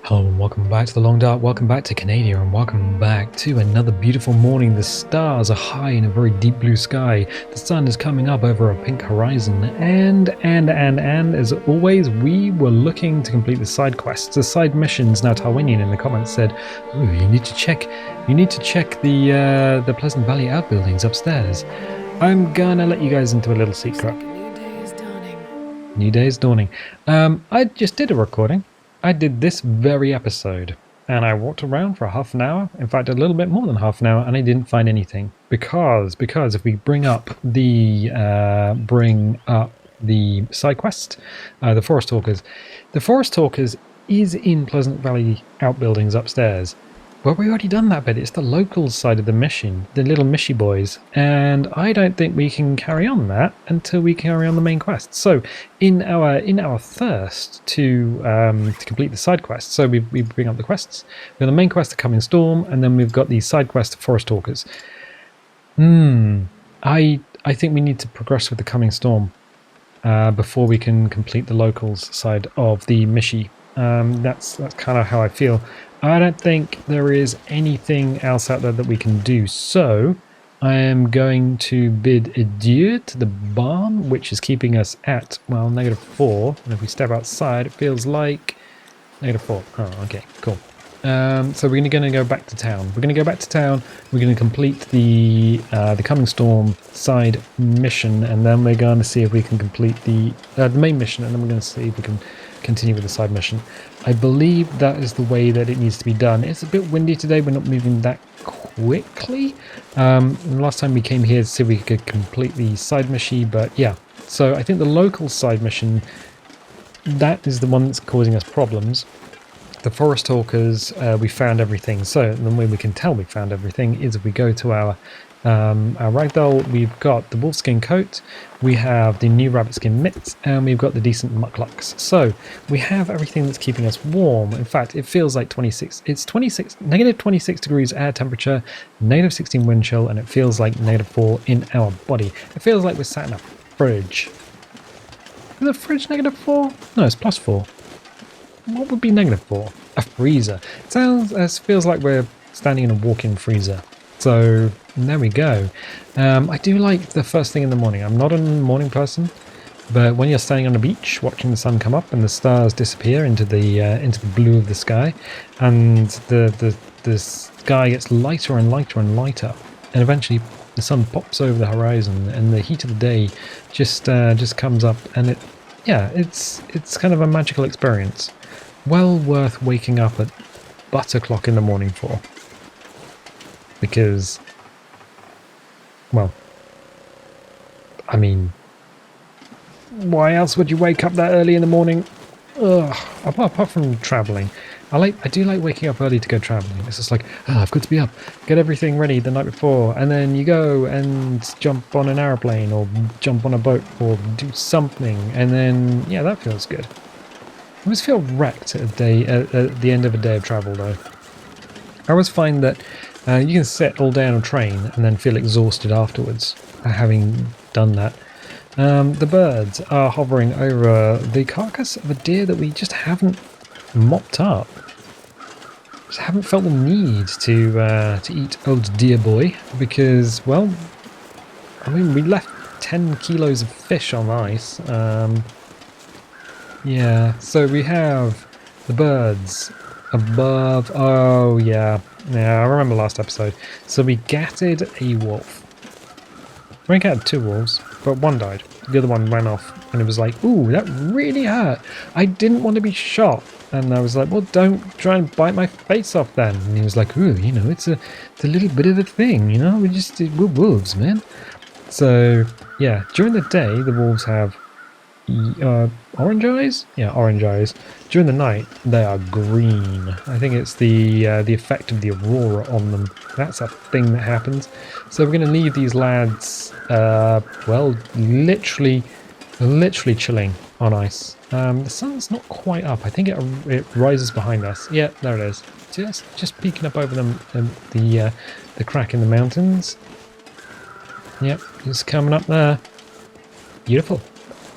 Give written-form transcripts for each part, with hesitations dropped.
Hello and welcome back to the Long Dark, welcome back to Canada, and welcome back to another beautiful morning. The stars are high in a very deep blue sky. The sun is coming up over a pink horizon, and as always, we were looking to complete the side quests, the side missions. Now Tarwinian in the comments said, "Ooh, you need to check the Pleasant Valley outbuildings upstairs." I'm gonna let you guys into a little secret. New day is dawning. I just did a recording. I did this very episode, and I walked around for half an hour, in fact a little bit more than half an hour, and I didn't find anything. Because if we bring up the side quest, the Forest Talkers is in Pleasant Valley outbuildings upstairs. Well, we already done that bit. It's the locals side of the mission, the little mishy boys, and I don't think we can carry on that until we carry on the main quest. So, in our thirst to complete the side quests, so we bring up the quests. We have the main quest, the Coming Storm, and then we've got the side quest, the Forest Talkers. I think we need to progress with the Coming Storm before we can complete the locals side of the mishy. That's kind of how I feel. I don't think there is anything else out there that we can do, so I am going to bid adieu to the barn, which is keeping us at, well, -4, and if we step outside it feels like -4. Oh, okay, cool. So we're going to go back to town. We're going to complete the Coming Storm side mission, and then we're going to see if we can complete the main mission, and then we're going to see if we can continue with the side mission. I believe that is the way that it needs to be done. It's a bit windy today, we're not moving that quickly. Last time we came here to see if we could complete the side mission, but yeah. So I think the local side mission, that is the one that's causing us problems. The Forest Talkers, we found everything. So the way we can tell we found everything is if we go to our ragdoll. We've got the wolfskin coat, we have the new rabbit skin mitts, and we've got the decent mucklucks. So we have everything that's keeping us warm. In fact, it feels like 26. It's -26 degrees air temperature, -16 wind chill, and it feels like -4 in our body. It feels like we're sat in a fridge. Is the fridge -4? No, it's +4. What would be -4? A freezer. It feels like we're standing in a walk-in freezer. So there we go. I do like the first thing in the morning. I'm not a morning person, but when you're standing on a beach watching the sun come up and the stars disappear into the blue of the sky, and the sky gets lighter and lighter and lighter, and eventually the sun pops over the horizon, and the heat of the day just comes up, and it's kind of a magical experience. Well worth waking up at butt o'clock in the morning for. Because, well, I mean, why else would you wake up that early in the morning? Ugh, apart from travelling. I do like waking up early to go travelling. It's just like, I've got to be up, get everything ready the night before, and then you go and jump on an aeroplane or jump on a boat or do something, and then, yeah, that feels good. I always feel wrecked at the end of a day of travel, though. I always find that you can sit all day on a train and then feel exhausted afterwards, having done that. The birds are hovering over the carcass of a deer that we just haven't mopped up. Just haven't felt the need to eat old deer boy because, well, I mean, we left 10 kilos of fish on ice. Yeah, so we have the birds above. Oh yeah, I remember last episode. So we gatted a wolf. We gatted 2 wolves, but one died. The other one ran off, and it was like, ooh, that really hurt. I didn't want to be shot, and I was like, well, don't try and bite my face off then. And he was like, ooh, you know, it's a little bit of a thing, you know. We're wolves, man. So yeah, during the day the wolves have orange eyes? Yeah, orange eyes. During the night, they are green. I think it's the effect of the aurora on them. That's a thing that happens. So we're going to leave these lads, well, literally chilling on ice. The sun's not quite up. I think it rises behind us. Yeah, there it is. Just peeking up over them, the crack in the mountains. Yep, it's coming up there. Beautiful.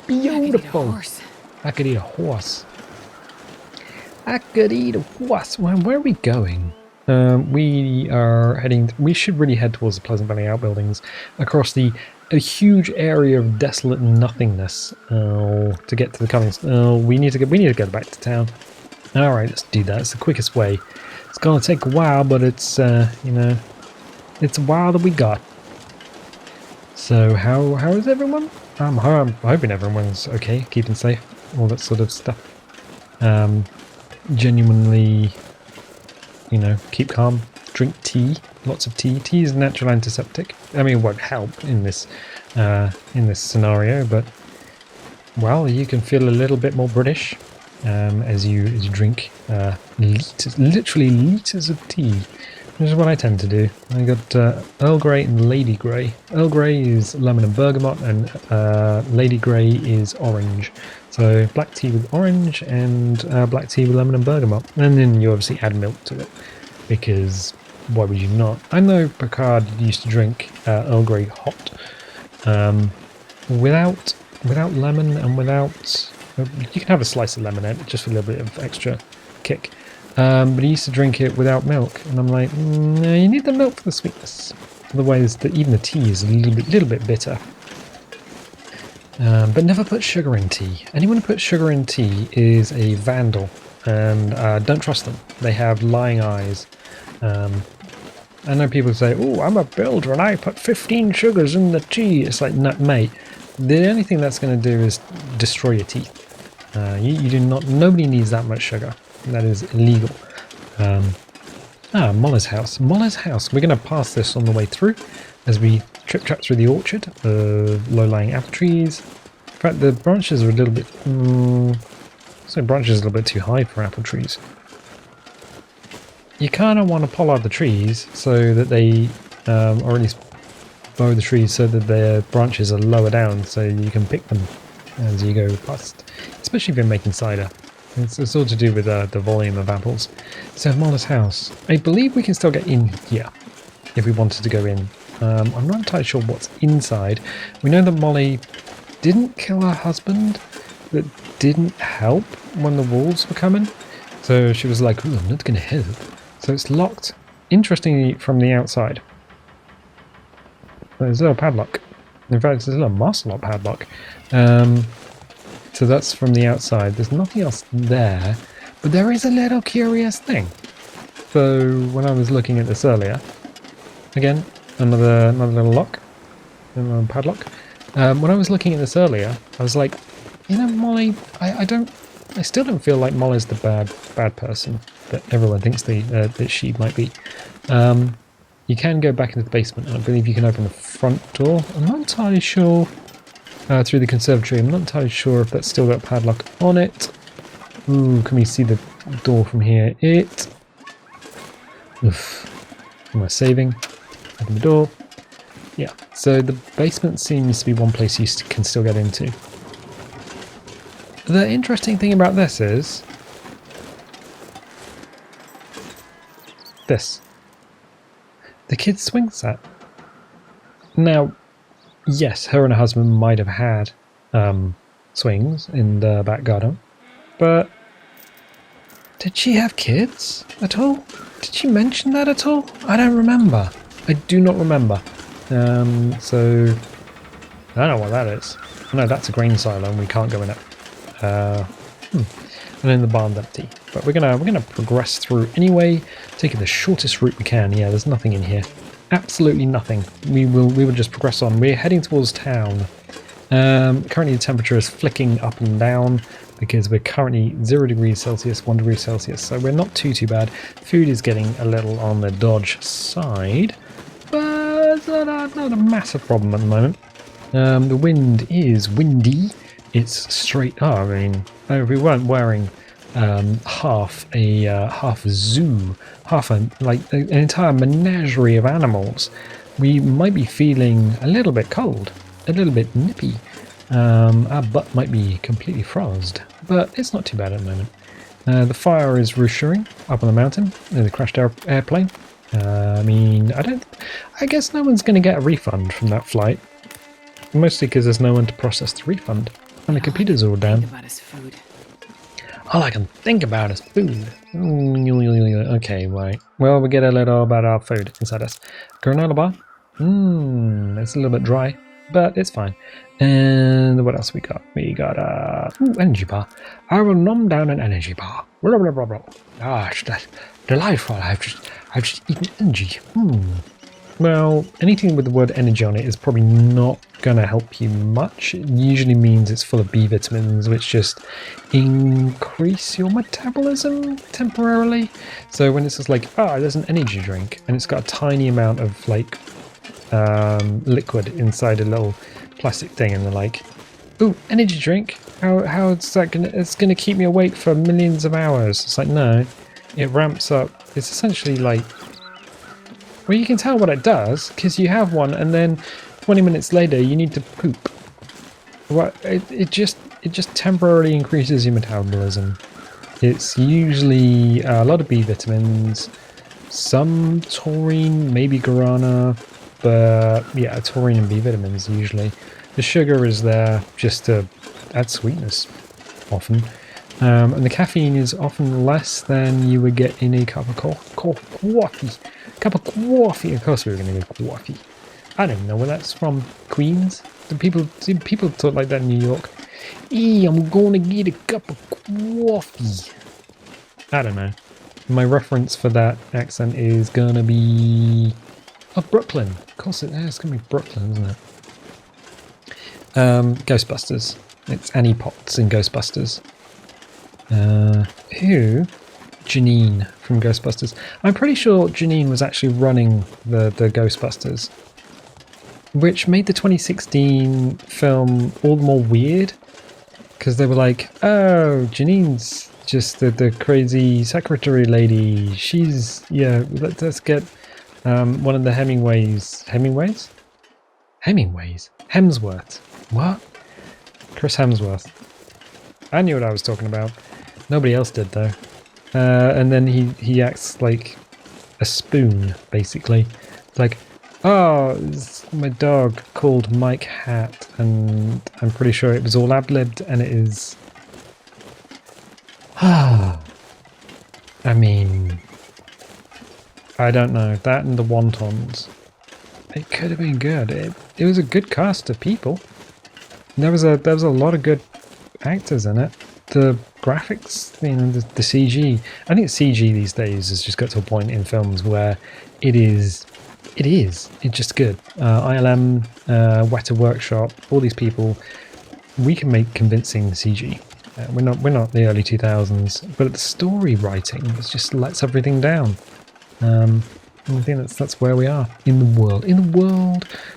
Beautiful. I could eat a horse. I could eat a wasp. Where are we going? We are heading... We should really head towards the Pleasant Valley Outbuildings across a huge area of desolate nothingness to get to the coming... we need to go back to town. All right, let's do that. It's the quickest way. It's gonna take a while, but it's you know, it's a while that we got. So how is everyone? I'm hoping everyone's okay, keeping safe, all that sort of stuff. Genuinely, you know, keep calm, drink tea, lots of tea. Tea is a natural antiseptic. I mean, it won't help in this scenario, but well, you can feel a little bit more British as you drink literally liters of tea. This is what I tend to do. I got Earl Grey and Lady Grey. Earl Grey is lemon and bergamot, and Lady Grey is orange. So black tea with orange and black tea with lemon and bergamot. And then you obviously add milk to it, because why would you not? I know Picard used to drink Earl Grey hot, without lemon and without... You can have a slice of lemonade just for a little bit of extra kick. But he used to drink it without milk, and I'm like, no, you need the milk for the sweetness. Otherwise, even the tea is a little bit bitter. But never put sugar in tea. Anyone who puts sugar in tea is a vandal, and don't trust them. They have lying eyes. I know people say, "Oh, I'm a builder and I put 15 sugars in the tea." It's like, no, mate. The only thing that's going to do is destroy your teeth. You do not. Nobody needs that much sugar. That is illegal. Molly's house. Molly's house. We're going to pass this on the way through as we trip-trap through the orchard of low-lying apple trees. In fact, the branches are a little bit... branches are a little bit too high for apple trees. You kind of want to pollard the trees so that they... or at least bow the trees so that their branches are lower down so you can pick them as you go past. Especially if you're making cider. It's all to do with the volume of apples. So Molly's house. I believe we can still get in here if we wanted to go in. I'm not entirely sure what's inside. We know that Molly didn't kill her husband, but didn't help when the wolves were coming. So she was like, "Ooh, I'm not going to help." So it's locked, interestingly, from the outside. There's a little padlock. In fact, there's a little master lock padlock. So that's from the outside. There's nothing else there, but there is a little curious thing. So when I was looking at this earlier, again, another little lock, another padlock. When I was looking at this earlier, I was like, you know, Molly, I still don't feel like Molly's the bad person that everyone thinks that she might be. You can go back into the basement, and I believe you can open the front door. I'm not entirely sure. Through the conservatory. I'm not entirely sure if that's still got a padlock on it. Ooh, can we see the door from here? Oof. Am I saving? Open the door. Yeah, so the basement seems to be one place you can still get into. The interesting thing about this is... this. The kid's swing set. Now... yes, her and her husband might have had swings in the back garden, but did she have kids at all? Did she mention that at all? I don't remember. I do not remember. So I don't know what that is. No, that's a grain silo and we can't go in it. And then the barn's empty. But we're gonna progress through anyway, taking the shortest route we can. Yeah, there's nothing in here. Absolutely nothing. We will just progress on. We're heading towards town. Currently the temperature is flicking up and down because we're currently 0 degrees Celsius, 1 degree Celsius, so we're not too bad. Food is getting a little on the dodge side, but it's not a massive problem at the moment. The wind is windy. It's straight up. I mean, if we weren't wearing half a zoo, an entire menagerie of animals, we might be feeling a little bit cold, a little bit nippy. Our butt might be completely frosted, but it's not too bad at the moment. The fire is reassuring up on the mountain. There's a crashed airplane. I guess no one's going to get a refund from that flight, mostly because there's no one to process the refund, and the computers are all down. All I can think about is food. Okay, right. Well, we get a little about our food inside us. Granola bar. It's a little bit dry, but it's fine. And what else we got? We got energy bar. I will nom down an energy bar. Blah, blah, blah, blah. Gosh, that's delightful. I've just eaten energy. Well, anything with the word energy on it is probably not going to help you much. It usually means it's full of B vitamins, which just increase your metabolism temporarily. So when it's just like, there's an energy drink, and it's got a tiny amount of like liquid inside a little plastic thing, and they're like, ooh, energy drink? How is that it's gonna keep me awake for millions of hours? It's like, no, it ramps up. It's essentially like, well, you can tell what it does because you have one, and then 20 minutes later you need to poop. Well, it just temporarily increases your metabolism. It's usually a lot of B vitamins, some taurine, maybe guarana, but yeah, taurine and B vitamins usually. The sugar is there just to add sweetness, often. And the caffeine is often less than you would get in a cup of coffee. Cup of coffee. Of course we were going to get coffee. I don't even know where that's from. Queens? Do people talk like that in New York? I'm going to get a cup of coffee. I don't know. My reference for that accent is going to be... Oh, Brooklyn. Of course it's going to be Brooklyn, isn't it? Ghostbusters. It's Annie Potts in Ghostbusters. Who? Janine from Ghostbusters. I'm pretty sure Janine was actually running the Ghostbusters, which made the 2016 film all the more weird, because they were like, oh, Janine's just the crazy secretary lady. She's, yeah, let's get one of the Hemsworth? What? Chris Hemsworth. I knew what I was talking about. Nobody else did, though. And then he acts like a spoon, basically. It's like, oh, it's my dog called Mike Hat, and I'm pretty sure it was all ad-libbed, and it is... I mean... I don't know. That and the wontons. It could have been good. It was a good cast of people. There was a lot of good actors in it. The graphics, you know, the CG. I think CG these days has just got to a point in films where it's just good. ILM, Weta Workshop, all these people, we can make convincing CG. We're not the early 2000s, but the story writing just lets everything down. I think that's where we are in the world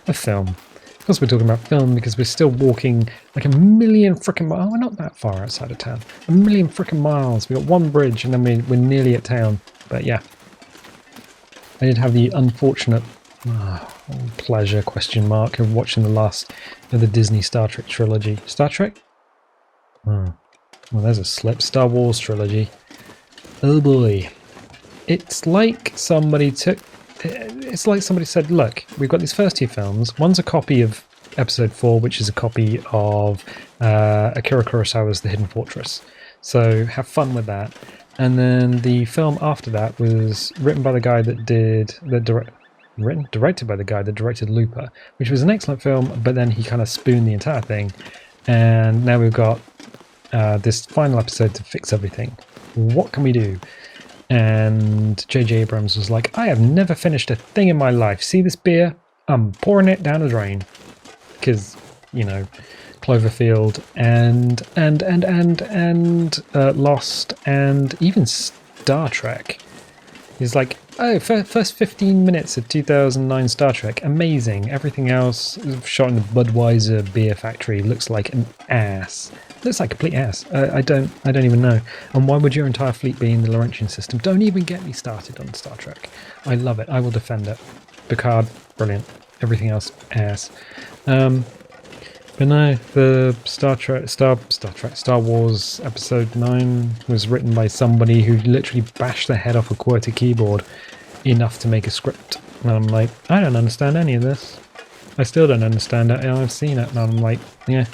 of film. Of course, we're talking about film because we're still walking like a million frickin' miles. Oh, we're not that far outside of town. A million frickin' miles. We got one bridge, and then we're nearly at town. But yeah, I did have the unfortunate pleasure of watching the last of the Disney Star Trek trilogy. Star Trek? Oh, well, there's a slip. Star Wars trilogy. Oh boy. It's like somebody said, look, we've got these first two films. One's a copy of Episode 4, which is a copy of Akira Kurosawa's The Hidden Fortress. So have fun with that. And then the film after that was written by the guy that directed by the guy that directed Looper, which was an excellent film, but then he kind of spooned the entire thing. And now we've got this final episode to fix everything. What can we do? And J.J. Abrams was like, I have never finished a thing in my life. See this beer? I'm pouring it down the drain. Because, you know, Cloverfield and Lost and even Star Trek. He's like, oh, first 15 minutes of 2009 Star Trek, amazing. Everything else shot in the Budweiser beer factory looks like an ass. Looks like complete ass. I don't even know. And why would your entire fleet be in the Laurentian system? Don't even get me started on Star Trek. I love it. I will defend it. Picard, brilliant. Everything else, ass. But no, the Star Wars Episode 9 was written by somebody who literally bashed the head off a QWERTY keyboard enough to make a script. And I'm like, I don't understand any of this. I still don't understand it. I've seen it, and I'm like, yeah.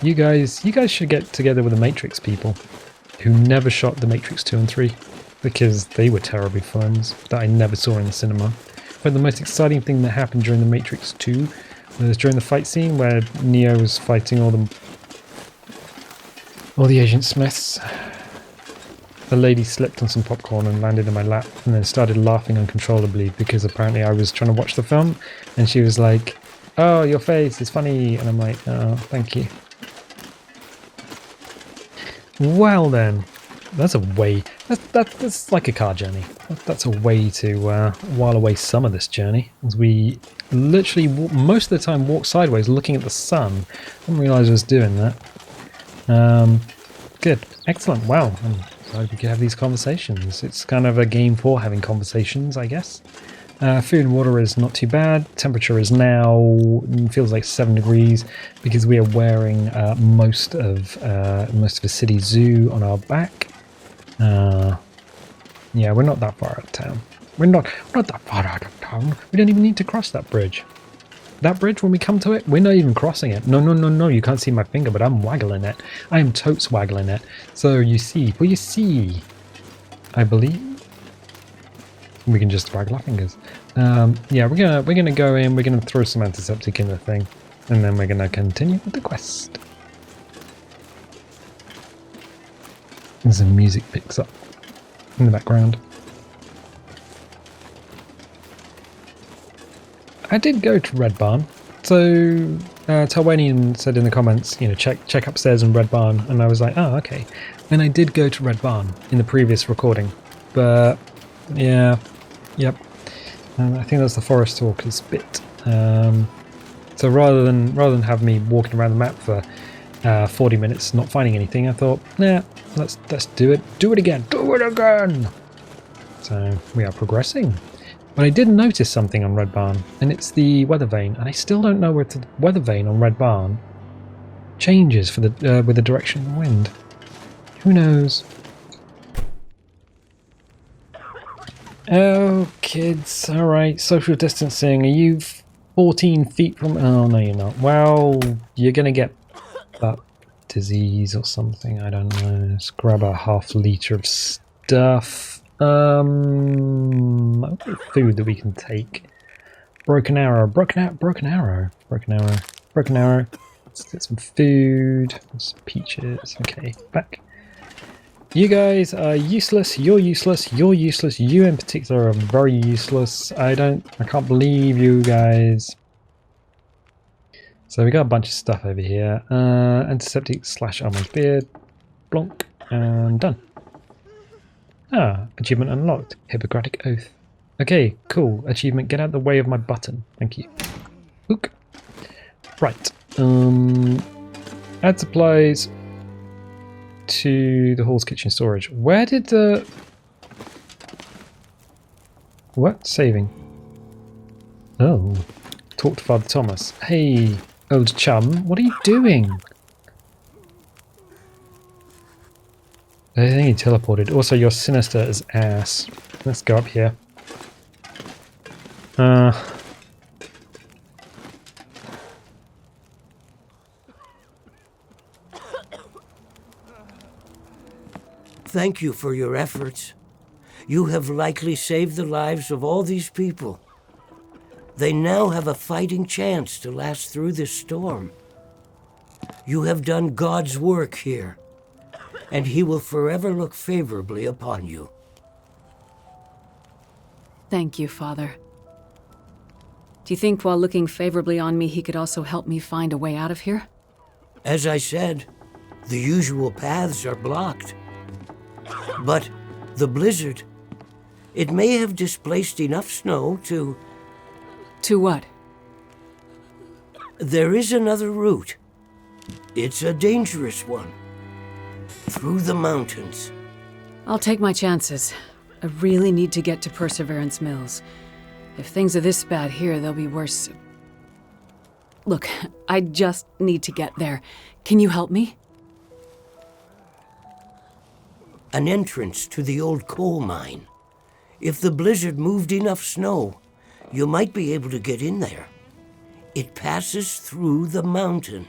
You guys should get together with the Matrix people. who never shot The Matrix 2 and 3 because they were terrible films that I never saw in the cinema. But the most exciting thing that happened during The Matrix 2 was during the fight scene where Neo was fighting all the Agent Smiths. The lady slipped on some popcorn and landed in my lap and then started laughing uncontrollably because apparently I was trying to watch the film and she was like, "Oh, your face is funny," and I'm like, "Oh, thank you." Well then, that's a way, that's like a car journey. That's a way to while away some of this journey, as we literally most of the time walk sideways looking at the sun. I didn't realise I was doing that. Good, excellent, wow. I'm glad we could have these conversations. It's kind of a game for having conversations, I guess. Food and water is not too bad. Temperature is now feels like 7 degrees because we are wearing most of the city zoo on our back. Yeah, we're not that far out of town. We're not that far out of town. We don't even need to cross that bridge. That bridge, when we come to it, we're not even crossing it. No, you can't see my finger, but I'm waggling it. I am totes waggling it. So you see, I believe. We can just waggle our fingers. Yeah, we're gonna go in, we're gonna throw some antiseptic in the thing, and then we're gonna continue with the quest. And some music picks up in the background. I did go to Red Barn. So Talwanian said in the comments, check upstairs in Red Barn, and I was like, oh, okay. And I did go to Red Barn in the previous recording, but yeah, yep. I think that's the Forest Talkers bit. So rather than have me walking around the map for 40 minutes not finding anything, I thought, nah, let's do it. Do it again. So we are progressing. But I did notice something on Red Barn, and it's the weather vane, and I still don't know where the weather vane on Red Barn changes for the with the direction of the wind. Who knows? Oh, kids, alright, social distancing. Are you 14 feet from... Oh, no, you're not. Well, you're going to get butt disease or something. I don't know. Let's grab a half litre of stuff. Food that we can take. Broken arrow. Let's get some food. Some peaches. Okay, back. You guys are useless. You're useless. You're useless. You in particular are very useless. I can't believe you guys. So we got a bunch of stuff over here. Antiseptic / Armand's beard. Blonk. And done. Ah, achievement unlocked. Hippocratic Oath. Okay, cool. Achievement, get out of the way of my button. Thank you. Ook. Right. Add supplies to the hall's kitchen storage. Where did the... What? Saving. Oh. Talk to Father Thomas. Hey, old chum, what are you doing? I think he teleported. Also, you're sinister as ass. Let's go up here. Thank you for your efforts. You have likely saved the lives of all these people. They now have a fighting chance to last through this storm. You have done God's work here, and He will forever look favorably upon you. Thank you, Father. Do you think while looking favorably on me, He could also help me find a way out of here? As I said, the usual paths are blocked. But the blizzard, it may have displaced enough snow to... To what? There is another route. It's a dangerous one. Through the mountains. I'll take my chances. I really need to get to Perseverance Mills. If things are this bad here, they'll be worse. Look, I just need to get there. Can you help me? An entrance to the old coal mine. If the blizzard moved enough snow, you might be able to get in there. It passes through the mountain.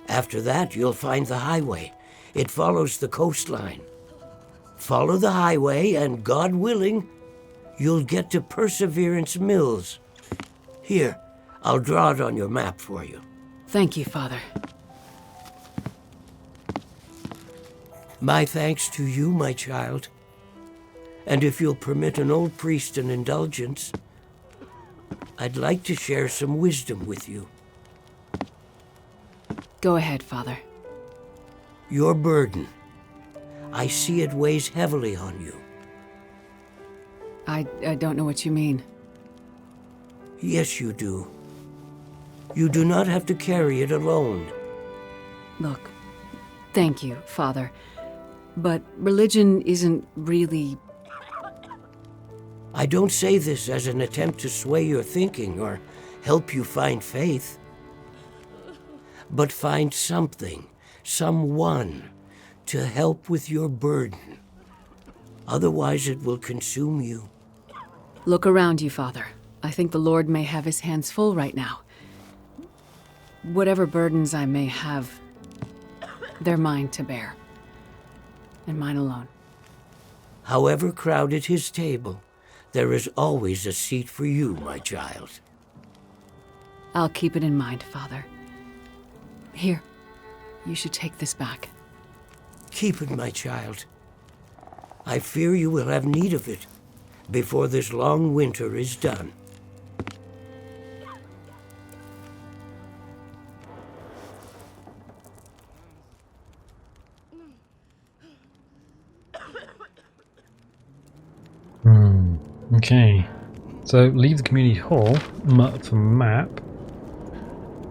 After that, you'll find the highway. It follows the coastline. Follow the highway, and God willing, you'll get to Perseverance Mills. Here, I'll draw it on your map for you. Thank you, Father. My thanks to you, my child. And if you'll permit an old priest an indulgence, I'd like to share some wisdom with you. Go ahead, Father. Your burden. I see it weighs heavily on you. I don't know what you mean. Yes, you do. You do not have to carry it alone. Look, thank you, Father. But religion isn't really... I don't say this as an attempt to sway your thinking or help you find faith. But find something, someone, to help with your burden. Otherwise it will consume you. Look around you, Father. I think the Lord may have his hands full right now. Whatever burdens I may have, they're mine to bear. And mine alone. However crowded his table, there is always a seat for you, my child. I'll keep it in mind, Father. Here, you should take this back. Keep it, my child. I fear you will have need of it before this long winter is done. Okay. So leave the community hall for map.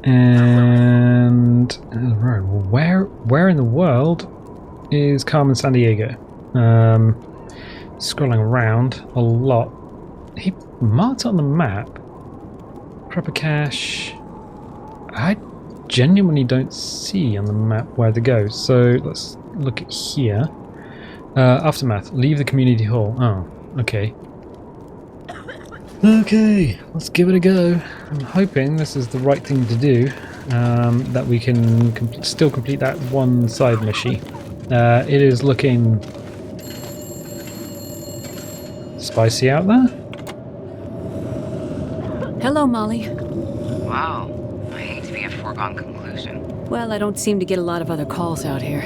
And where in the world is Carmen San Diego? Scrolling around a lot. He marked on the map. Proper cache. I genuinely don't see on the map where to go. So let's look at here. Aftermath. Leave the community hall. Oh, okay. Okay, let's give it a go. I'm hoping this is the right thing to do. That we can still complete that one side mission. It is looking spicy out there. Hello, Molly. Wow, I hate to be a foregone conclusion. Well, I don't seem to get a lot of other calls out here.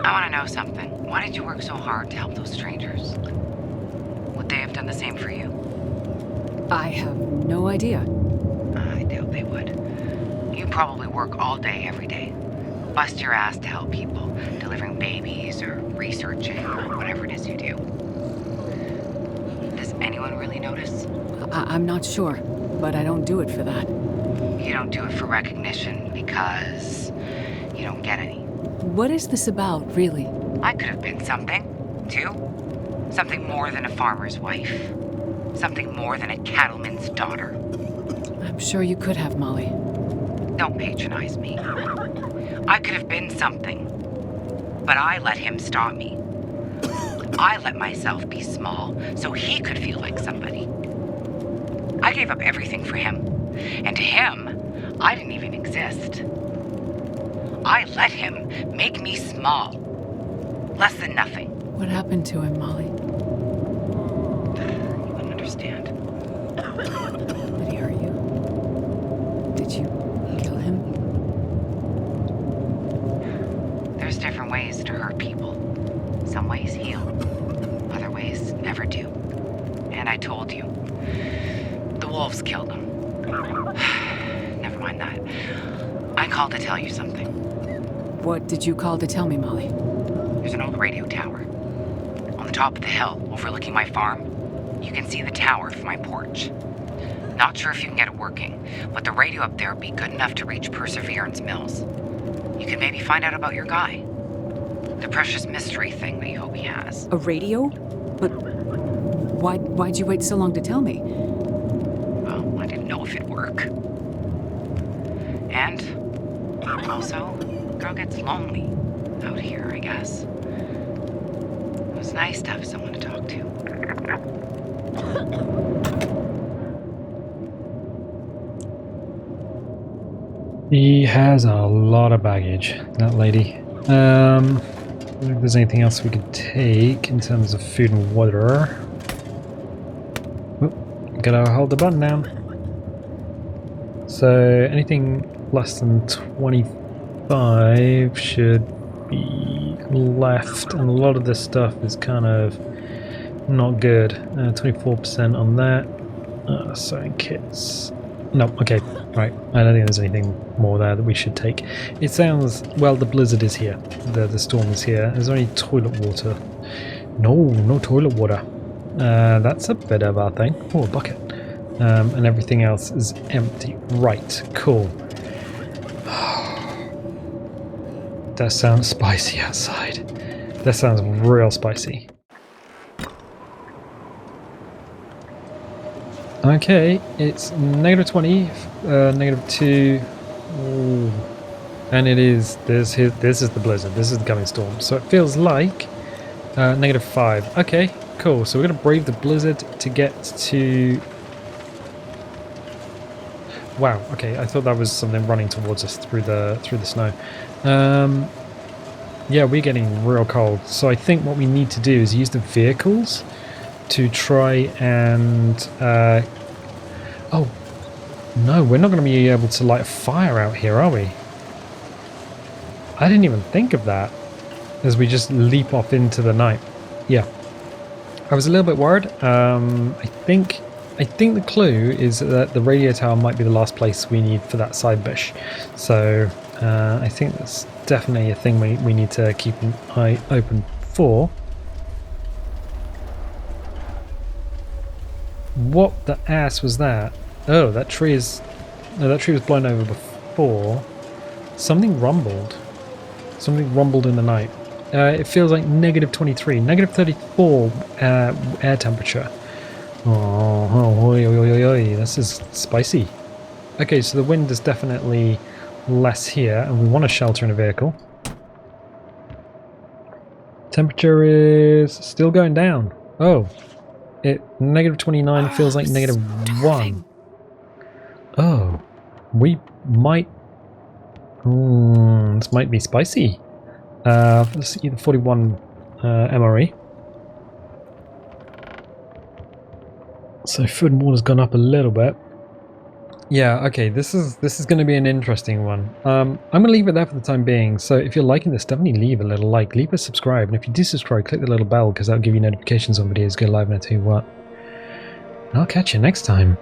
I want to know something. Why did you work so hard to help those strangers? Would they have done the same for you? I have no idea. I doubt they would. You probably work all day, every day. Bust your ass to help people, delivering babies or researching or whatever it is you do. Does anyone really notice? I'm not sure, but I don't do it for that. You don't do it for recognition because you don't get any. What is this about, really? I could have been something, too. Something more than a farmer's wife. Something more than a cattleman's daughter. I'm sure you could have, Molly. Don't patronize me. I could have been something, but I let him stop me. I let myself be small so he could feel like somebody. I gave up everything for him, and to him, I didn't even exist. I let him make me small. Less than nothing. What happened to him, Molly? You wouldn't understand. Did he hurt you? Did you kill him? There's different ways to hurt people. Some ways heal. Other ways never do. And I told you. The wolves killed him. Never mind that. I called to tell you something. What did you call to tell me, Molly? There's an old radio tower. On the top of the hill, overlooking my farm. You can see the tower from my porch. Not sure if you can get it working, but the radio up there would be good enough to reach Perseverance Mills. You could maybe find out about your guy. The precious mystery thing that you hope he has. A radio? But why'd you wait so long to tell me? Well, I didn't know if it'd work. And also, girl gets lonely out here, I guess. It was nice to have someone to talk to. He has a lot of baggage, that lady. I don't know if there's anything else we could take in terms of food and water. Oop, gotta hold the button down. So anything less than 25 should be left, and a lot of this stuff is kind of not good. 24% on that. Sewing kits. No, okay, right. I don't think there's anything more there that we should take. It sounds, well, the blizzard is here. The storm is here. Is there any toilet water? No, no toilet water. That's a bit of a thing. Oh, a bucket. And everything else is empty. Right, cool. That sounds spicy outside. That sounds real spicy. Okay, it's -20, -2, ooh. And it is, this is the blizzard, this is the coming storm. So it feels like -5. Okay, cool. So we're going to brave the blizzard to get to... Wow, okay, I thought that was something running towards us through the snow. Yeah, we're getting real cold. So I think what we need to do is use the vehicles to try and... oh, no, we're not going to be able to light a fire out here, are we? I didn't even think of that as we just leap off into the night. Yeah. I was a little bit worried. I think the clue is that the radio tower might be the last place we need for that side bush. So I think that's definitely a thing we need to keep an eye open for. What the ass was that? Oh, that tree is... No, that tree was blown over before. Something rumbled. Something rumbled in the night. It feels like -23, -34 air temperature. Oh, oi, oi, oi, oi. This is spicy. Okay, so the wind is definitely less here, and we want to shelter in a vehicle. Temperature is still going down. Oh. -29 feels like -1. Oh, we might... this might be spicy. Let's see, the 41 MRE. So food and water's gone up a little bit. Yeah, okay, this is going to be an interesting one. I'm going to leave it there for the time being. So if you're liking this, definitely leave a little like, leave a subscribe, and if you do subscribe, click the little bell because that'll give you notifications on videos go live, and I tell you what, I'll catch you next time.